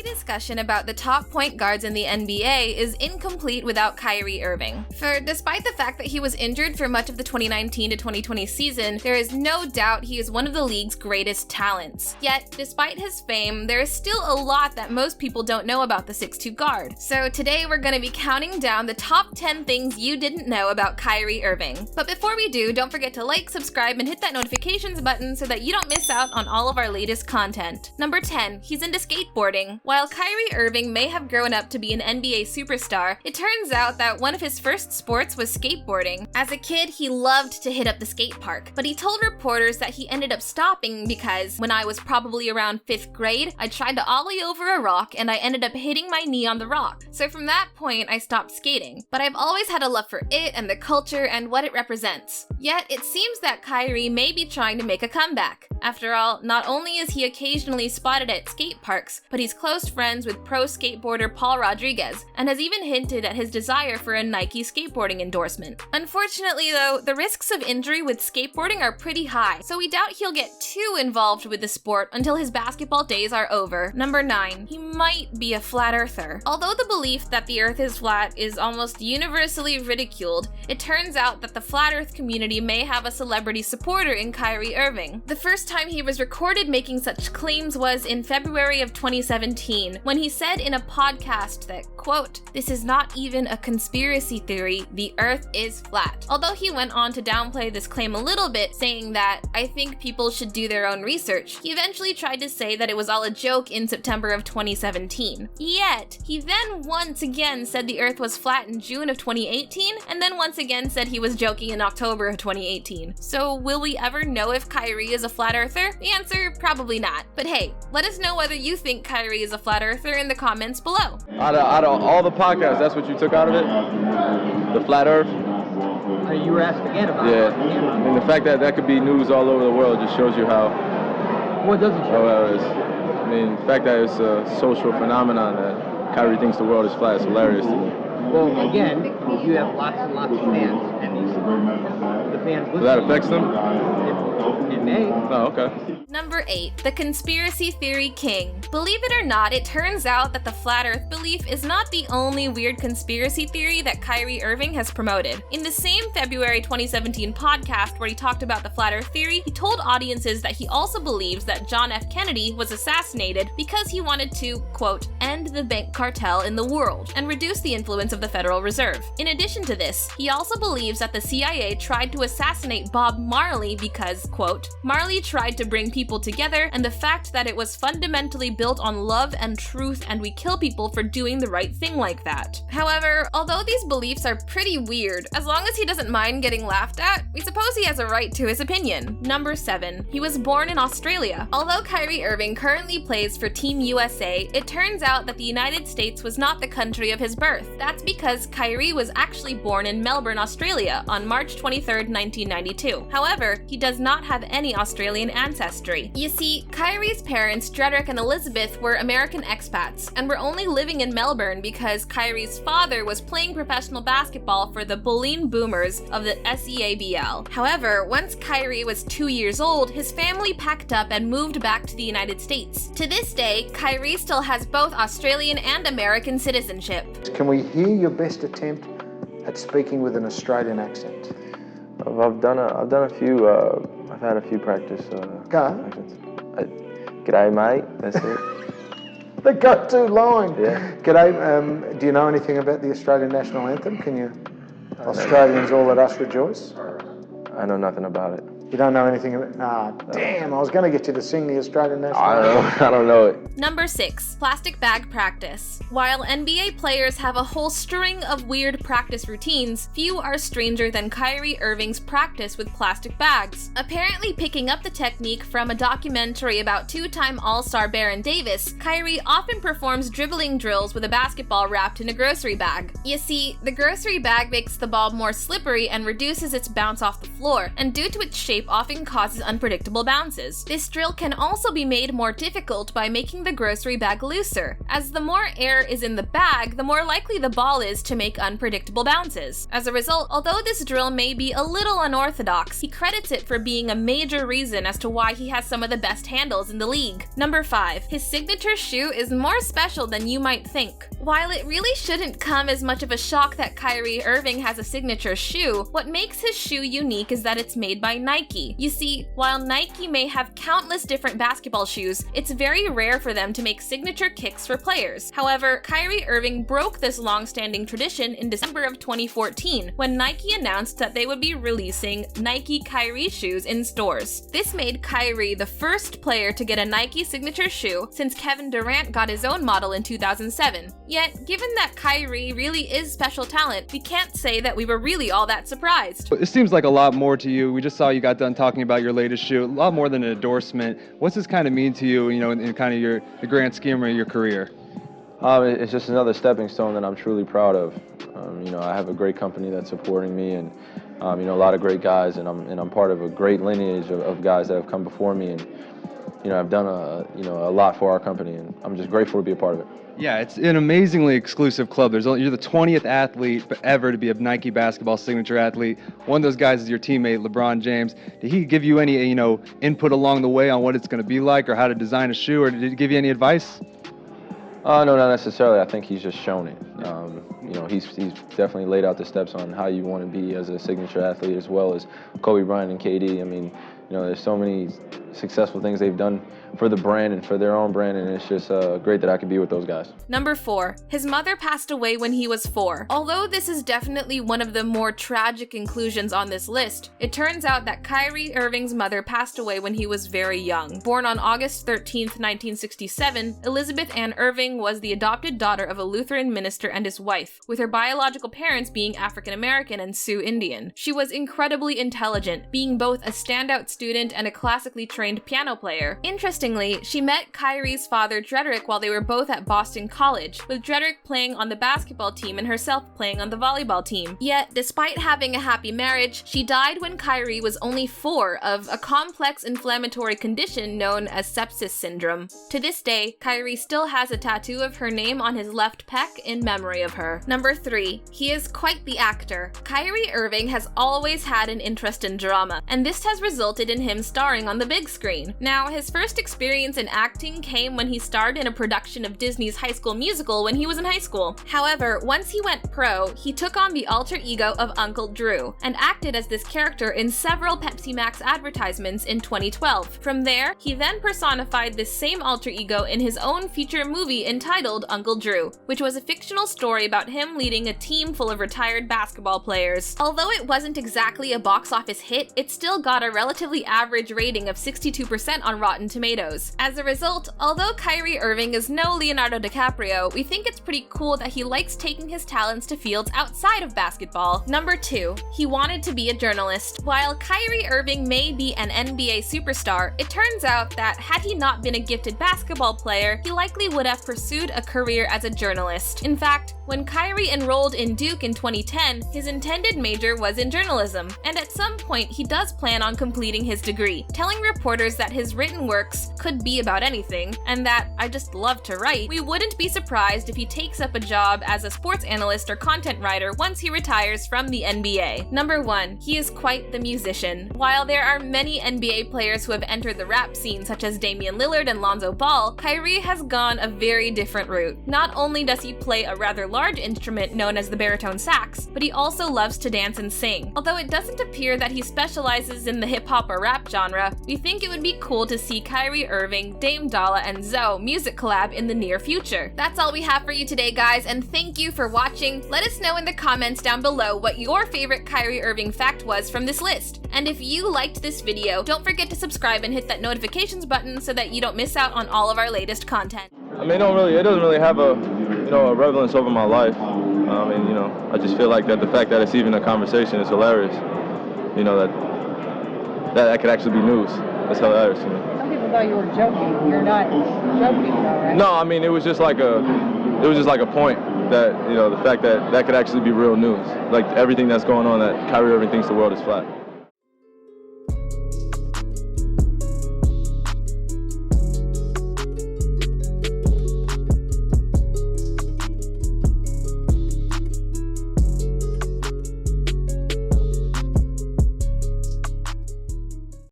Any discussion about the top point guards in the NBA is incomplete without Kyrie Irving. For despite the fact that he was injured for much of the 2019 to 2020 season, there is no doubt he is one of the league's greatest talents. Yet, despite his fame, there is still a lot that most people don't know about the 6'2 guard. So today we're going to be counting down the top 10 things you didn't know about Kyrie Irving. But before we do, don't forget to like, subscribe, and hit that notifications button so that you don't miss out on all of our latest content. Number 10, he's into skateboarding. While Kyrie Irving may have grown up to be an NBA superstar, it turns out that one of his first sports was skateboarding. As a kid, he loved to hit up the skate park, but he told reporters that he ended up stopping because when I was probably around 5th grade, I tried to ollie over a rock and I ended up hitting my knee on the rock. So from that point, I stopped skating. But I've always had a love for it and the culture and what it represents. Yet, it seems that Kyrie may be trying to make a comeback. After all, not only is he occasionally spotted at skate parks, but he's close friends with pro skateboarder Paul Rodriguez, and has even hinted at his desire for a Nike skateboarding endorsement. Unfortunately though, the risks of injury with skateboarding are pretty high, so we doubt he'll get too involved with the sport until his basketball days are over. Number 9, he might be a flat earther. Although the belief that the earth is flat is almost universally ridiculed, it turns out that the flat earth community may have a celebrity supporter in Kyrie Irving. The first time he was recorded making such claims was in February of 2017, when he said in a podcast that, quote, "This is not even a conspiracy theory, the earth is flat." Although he went on to downplay this claim a little bit, saying that, "I think people should do their own research," he eventually tried to say that it was all a joke in September of 2017. Yet, he then once again said the earth was flat in June of 2018, and then once again said he was joking in October of 2018. So will we ever know if Kyrie is a flat earther? The answer, probably not. But hey, let us know whether you think Kyrie is a flat earther in the comments below. Out of all the podcasts, that's what you took out of it? The flat earth? You were asked again about it. Yeah. I mean, the fact that that could be news all over the world just shows you how... What does it show? I mean, the fact that it's a social phenomenon that Kyrie thinks the world is flat is hilarious to me. Well, again, you have lots and lots of fans, and the fans listen. So that affects them? It may. Oh, okay. Number 8, the conspiracy theory king. Believe it or not, it turns out that the flat earth belief is not the only weird conspiracy theory that Kyrie Irving has promoted. In the same February 2017 podcast where he talked about the flat earth theory, he told audiences that he also believes that John F. Kennedy was assassinated because he wanted to, quote, "end the bank cartel in the world and reduce the influence of the Federal Reserve." In addition to this, he also believes that the CIA tried to assassinate Bob Marley because, quote, "Marley tried to bring people together, and the fact that it was fundamentally built on love and truth, and we kill people for doing the right thing like that." However, although these beliefs are pretty weird, as long as he doesn't mind getting laughed at, we suppose he has a right to his opinion. Number 7, he was born in Australia. Although Kyrie Irving currently plays for Team USA, it turns out that the United States was not the country of his birth. That's because Kyrie was actually born in Melbourne, Australia on March 23rd, 1992. However, he does not have any Australian ancestry. You see, Kyrie's parents, Dredrick and Elizabeth, were American expats and were only living in Melbourne because Kyrie's father was playing professional basketball for the Bulleen Boomers of the SEABL. However, once Kyrie was 2 years old, his family packed up and moved back to the United States. To this day, Kyrie still has both Australian and American citizenship. Can we hear your best attempt at speaking with an Australian accent? I've done a few. I've had a few practice accents. G'day, mate. That's it. The go-to line. Yeah. G'day. Do you know anything about the Australian national anthem? Can you? Australians all let us rejoice. I know nothing about it. You don't know anything about it? Damn, I was going to get you to sing the Australian national anthem. I don't know it. Number 6, plastic bag practice. While NBA players have a whole string of weird practice routines, few are stranger than Kyrie Irving's practice with plastic bags. Apparently picking up the technique from a documentary about 2-time All-Star Baron Davis, Kyrie often performs dribbling drills with a basketball wrapped in a grocery bag. You see, the grocery bag makes the ball more slippery and reduces its bounce off the floor, and due to its shape shape often causes unpredictable bounces. This drill can also be made more difficult by making the grocery bag looser, as the more air is in the bag, the more likely the ball is to make unpredictable bounces. As a result, although this drill may be a little unorthodox, he credits it for being a major reason as to why he has some of the best handles in the league. Number 5. His signature shoe is more special than you might think. While it really shouldn't come as much of a shock that Kyrie Irving has a signature shoe, what makes his shoe unique is that it's made by Nike. You see, while Nike may have countless different basketball shoes, it's very rare for them to make signature kicks for players. However, Kyrie Irving broke this long-standing tradition in December of 2014, when Nike announced that they would be releasing Nike Kyrie shoes in stores. This made Kyrie the first player to get a Nike signature shoe since Kevin Durant got his own model in 2007. Yet, given that Kyrie really is special talent, we can't say that we were really all that surprised. It seems like a lot more to you. We just saw you got done talking about your latest shoe, a lot more than an endorsement. What's this kind of mean to you, in kind of the grand scheme of your career? It's just another stepping stone that I'm truly proud of. I have a great company that's supporting me, and a lot of great guys, and I'm part of a great lineage of guys that have come before me, and I've done a lot for our company, and I'm just grateful to be a part of it. Yeah, it's an amazingly exclusive club. You're the 20th athlete ever to be a Nike basketball signature athlete. One of those guys is your teammate, LeBron James. Did he give you any, input along the way on what it's going to be like or how to design a shoe, or did he give you any advice? No, not necessarily. I think he's just shown it. He's definitely laid out the steps on how you want to be as a signature athlete, as well as Kobe Bryant and KD. There's so many successful things they've done for the brand and for their own brand, and it's just great that I could be with those guys. Number 4. His mother passed away when he was 4. Although this is definitely one of the more tragic inclusions on this list, it turns out that Kyrie Irving's mother passed away when he was very young. Born on August 13th, 1967, Elizabeth Ann Irving was the adopted daughter of a Lutheran minister and his wife, with her biological parents being African American and Sioux Indian. She was incredibly intelligent, being both a standout student and a classically trained piano player. Interestingly, she met Kyrie's father Drederick while they were both at Boston College, with Drederick playing on the basketball team and herself playing on the volleyball team. Yet, despite having a happy marriage, she died when Kyrie was only 4 of a complex inflammatory condition known as sepsis syndrome. To this day, Kyrie still has a tattoo of her name on his left pec in memory of her. Number 3. He is quite the actor. Kyrie Irving has always had an interest in drama, and this has resulted in him starring on the big screen. Now, his first experience in acting came when he starred in a production of Disney's High School Musical when he was in high school. However, once he went pro, he took on the alter ego of Uncle Drew and acted as this character in several Pepsi Max advertisements in 2012. From there, he then personified this same alter ego in his own feature movie entitled Uncle Drew, which was a fictional story about him leading a team full of retired basketball players. Although it wasn't exactly a box office hit, it still got a relatively average rating of 62% on Rotten Tomatoes. As a result, although Kyrie Irving is no Leonardo DiCaprio, we think it's pretty cool that he likes taking his talents to fields outside of basketball. Number 2. He wanted to be a journalist. While Kyrie Irving may be an NBA superstar, it turns out that had he not been a gifted basketball player, he likely would have pursued a career as a journalist. In fact, when Kyrie enrolled in Duke in 2010, his intended major was in journalism, and at some point he does plan on completing his degree, telling reporters that his written works could be about anything, and that I just love to write. We wouldn't be surprised if he takes up a job as a sports analyst or content writer once he retires from the NBA. Number 1. He is quite the musician. While there are many NBA players who have entered the rap scene, such as Damian Lillard and Lonzo Ball, Kyrie has gone a very different route. Not only does he play a rather large instrument known as the baritone sax, but he also loves to dance and sing. Although it doesn't appear that he specializes in the hip-hop or rap genre, we think it would be cool to see Kyrie Irving, Dame Dalla, and Zoe music collab in the near future. That's all we have for you today, guys, and thank you for watching. Let us know in the comments down below what your favorite Kyrie Irving fact was from this list. And if you liked this video, don't forget to subscribe and hit that notifications button so that you don't miss out on all of our latest content. It doesn't really have a relevance over my life. I just feel like that the fact that it's even a conversation is hilarious. That could actually be news. That's hilarious to me. Some people thought you were joking. You're not joking, though, right? No, it was just like a point that, the fact that that could actually be real news. Like everything that's going on, that Kyrie Irving thinks the world is flat.